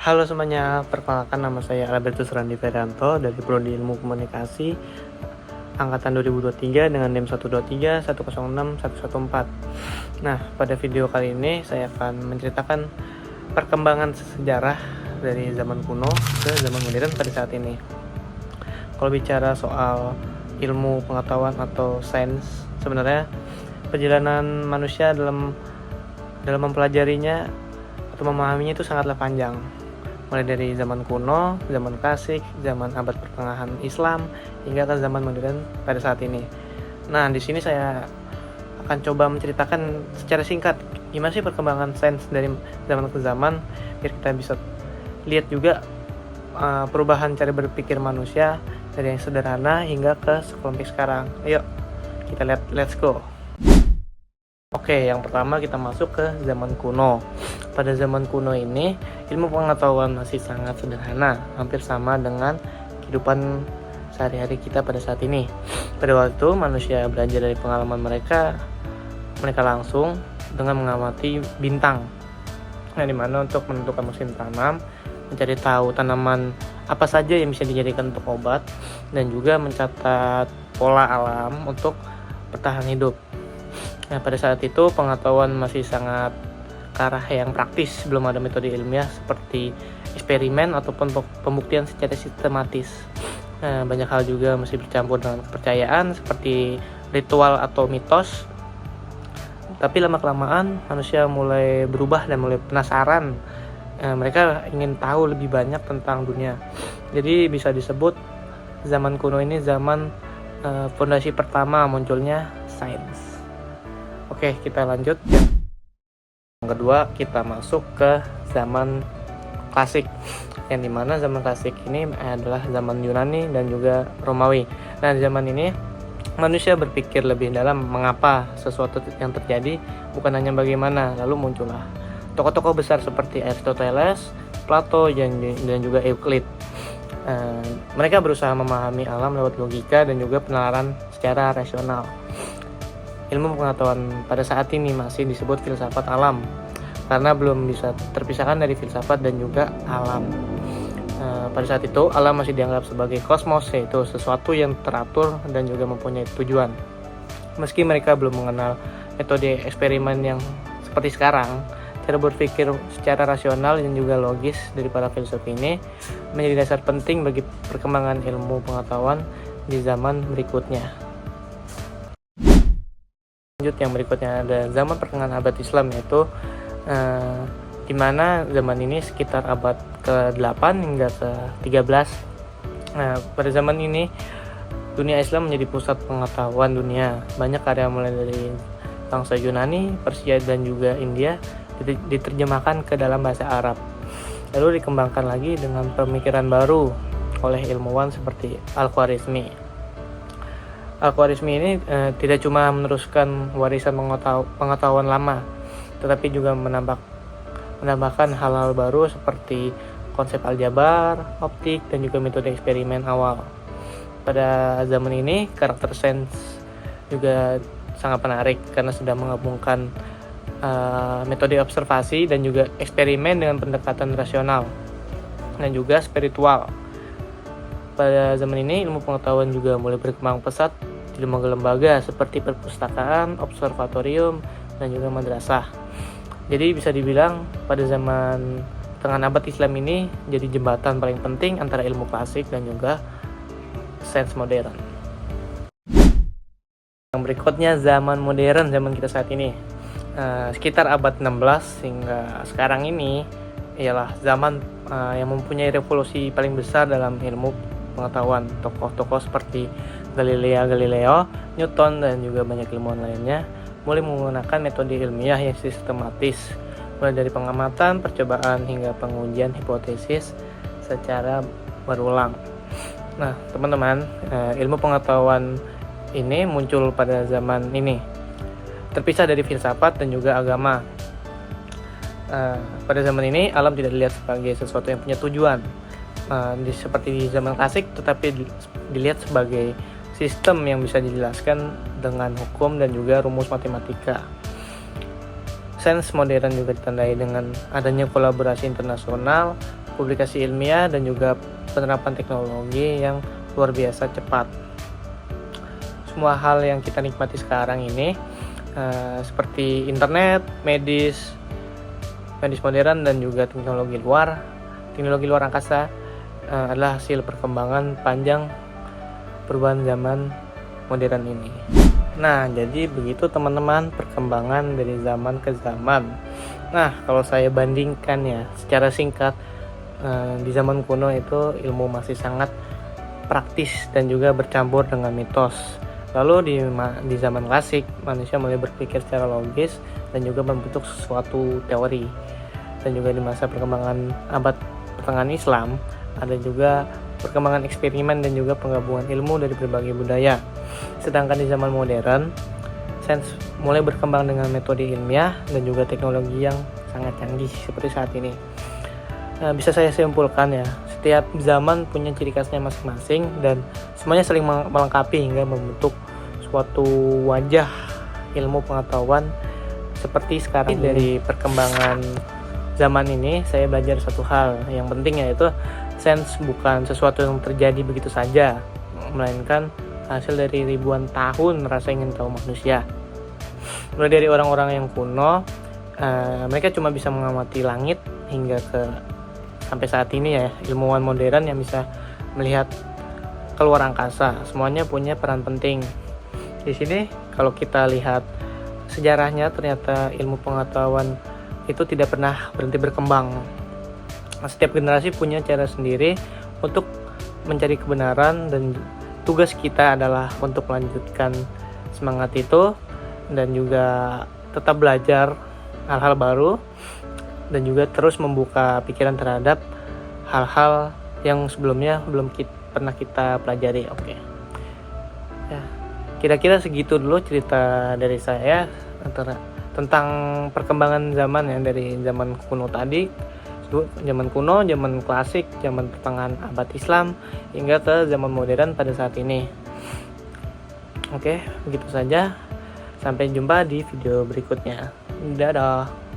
Halo semuanya, perkenalkan nama saya Albertus Randi Ferianto dari Prodi Ilmu Komunikasi Angkatan 2023 dengan NIM 123 106 114. Nah, pada video kali ini saya akan menceritakan perkembangan sejarah dari zaman kuno ke zaman modern pada saat ini. Kalau bicara soal ilmu pengetahuan atau sains, sebenarnya perjalanan manusia dalam mempelajarinya atau memahaminya itu sangatlah panjang. Mulai dari zaman kuno, zaman klasik, zaman abad pertengahan Islam, hingga ke zaman modern pada saat ini. Nah, di sini saya akan coba menceritakan secara singkat gimana sih perkembangan sains dari zaman ke zaman, biar kita bisa lihat juga perubahan cara berpikir manusia dari yang sederhana hingga ke sekelompok sekarang. Ayo, kita lihat, let's go. Oke, yang pertama kita masuk ke zaman kuno. Pada zaman kuno ini, ilmu pengetahuan masih sangat sederhana, hampir sama dengan kehidupan sehari-hari kita pada saat ini. Pada waktu itu, manusia belajar dari pengalaman mereka langsung dengan mengamati bintang. Nah, dimana untuk menentukan musim tanam, mencari tahu tanaman apa saja yang bisa dijadikan untuk obat, dan juga mencatat pola alam untuk bertahan hidup. Nah, pada saat itu pengetahuan masih sangat ke arah yang praktis, belum ada metode ilmiah seperti eksperimen ataupun pembuktian secara sistematis. Nah, banyak hal juga masih bercampur dengan kepercayaan seperti ritual atau mitos. Tapi lama-kelamaan manusia mulai berubah dan mulai penasaran. Mereka ingin tahu lebih banyak tentang dunia. Jadi bisa disebut zaman kuno ini zaman fondasi pertama munculnya sains. Oke, kita lanjut. Yang kedua, kita masuk ke zaman klasik, yang dimana zaman klasik ini adalah zaman Yunani dan juga Romawi. Nah, di zaman ini manusia berpikir lebih dalam mengapa sesuatu yang terjadi, bukan hanya bagaimana. Lalu muncullah tokoh-tokoh besar seperti Aristoteles, Plato, dan juga Euclid. Mereka berusaha memahami alam lewat logika dan juga penalaran secara rasional. Ilmu pengetahuan pada saat ini masih disebut filsafat alam karena belum bisa terpisahkan dari filsafat dan juga alam. Pada saat itu alam masih dianggap sebagai kosmos, yaitu sesuatu yang teratur dan juga mempunyai tujuan. Meski mereka belum mengenal metode eksperimen yang seperti sekarang, cara berpikir secara rasional dan juga logis dari para filsuf ini menjadi dasar penting bagi perkembangan ilmu pengetahuan di zaman berikutnya. Lanjut, yang berikutnya ada zaman pertengahan abad Islam, yaitu di mana zaman ini sekitar abad ke-8 hingga ke-13. Nah, pada zaman ini dunia Islam menjadi pusat pengetahuan dunia. Banyak karya mulai dari bangsa Yunani, Persia, dan juga India diterjemahkan ke dalam bahasa Arab. Lalu dikembangkan lagi dengan pemikiran baru oleh ilmuwan seperti Al-Khwarizmi. Al-Khwarizmi ini tidak cuma meneruskan warisan pengetahuan lama, tetapi juga menambahkan hal-hal baru seperti konsep aljabar, optik, dan juga metode eksperimen awal. Pada zaman ini, karakter sains juga sangat menarik karena sudah menggabungkan metode observasi dan juga eksperimen dengan pendekatan rasional dan juga spiritual. Pada zaman ini, ilmu pengetahuan juga mulai berkembang pesat di lembaga-lembaga seperti perpustakaan, observatorium, dan juga madrasah. Jadi bisa dibilang pada zaman pertengahan abad Islam ini jadi jembatan paling penting antara ilmu klasik dan juga sains modern. Yang berikutnya zaman modern, zaman kita saat ini. Sekitar abad 16 hingga sekarang ini ialah zaman yang mempunyai revolusi paling besar dalam ilmu pengetahuan. Tokoh-tokoh seperti Galileo, Newton, dan juga banyak ilmuwan lainnya mulai menggunakan metode ilmiah yang sistematis, mulai dari pengamatan, percobaan, hingga pengujian hipotesis secara berulang. Nah, teman-teman, ilmu pengetahuan ini muncul pada zaman ini, terpisah dari filsafat dan juga agama. Pada zaman ini, alam tidak dilihat sebagai sesuatu yang punya tujuan, seperti di zaman klasik, tetapi dilihat sebagai sistem yang bisa dijelaskan dengan hukum dan juga rumus matematika. Sains modern juga ditandai dengan adanya kolaborasi internasional, publikasi ilmiah dan juga penerapan teknologi yang luar biasa cepat. Semua hal yang kita nikmati sekarang ini seperti internet, medis modern dan juga teknologi luar angkasa adalah hasil perkembangan panjang perubahan zaman modern ini. Nah, jadi begitu teman-teman perkembangan dari zaman ke zaman. Nah, kalau saya bandingkan ya secara singkat, di zaman kuno itu ilmu masih sangat praktis dan juga bercampur dengan mitos. Lalu di zaman klasik, manusia mulai berpikir secara logis dan juga membentuk suatu teori. Dan juga di masa perkembangan abad pertengahan Islam, ada juga perkembangan eksperimen dan juga penggabungan ilmu dari berbagai budaya. Sedangkan di zaman modern, sains mulai berkembang dengan metode ilmiah dan juga teknologi yang sangat canggih seperti saat ini. Bisa saya simpulkan ya, setiap zaman punya ciri khasnya masing-masing dan semuanya saling melengkapi hingga membentuk suatu wajah ilmu pengetahuan seperti sekarang. Dari perkembangan zaman ini saya belajar satu hal yang penting, yaitu sains bukan sesuatu yang terjadi begitu saja, melainkan hasil dari ribuan tahun rasa ingin tahu manusia. Mulai dari orang-orang yang kuno, mereka cuma bisa mengamati langit hingga sampai saat ini ya, ilmuwan modern yang bisa melihat keluar angkasa. Semuanya punya peran penting. Di sini kalau kita lihat sejarahnya, ternyata ilmu pengetahuan itu tidak pernah berhenti berkembang. Setiap generasi punya cara sendiri untuk mencari kebenaran dan tugas kita adalah untuk melanjutkan semangat itu dan juga tetap belajar hal-hal baru dan juga terus membuka pikiran terhadap hal-hal yang sebelumnya belum pernah kita pelajari. Oke. Ya, kira-kira segitu dulu cerita dari saya tentang perkembangan zaman ya, dari zaman kuno tadi, zaman kuno, zaman klasik, zaman pertengahan abad Islam hingga ke zaman modern pada saat ini. Oke, begitu saja. Sampai jumpa di video berikutnya. Dadah.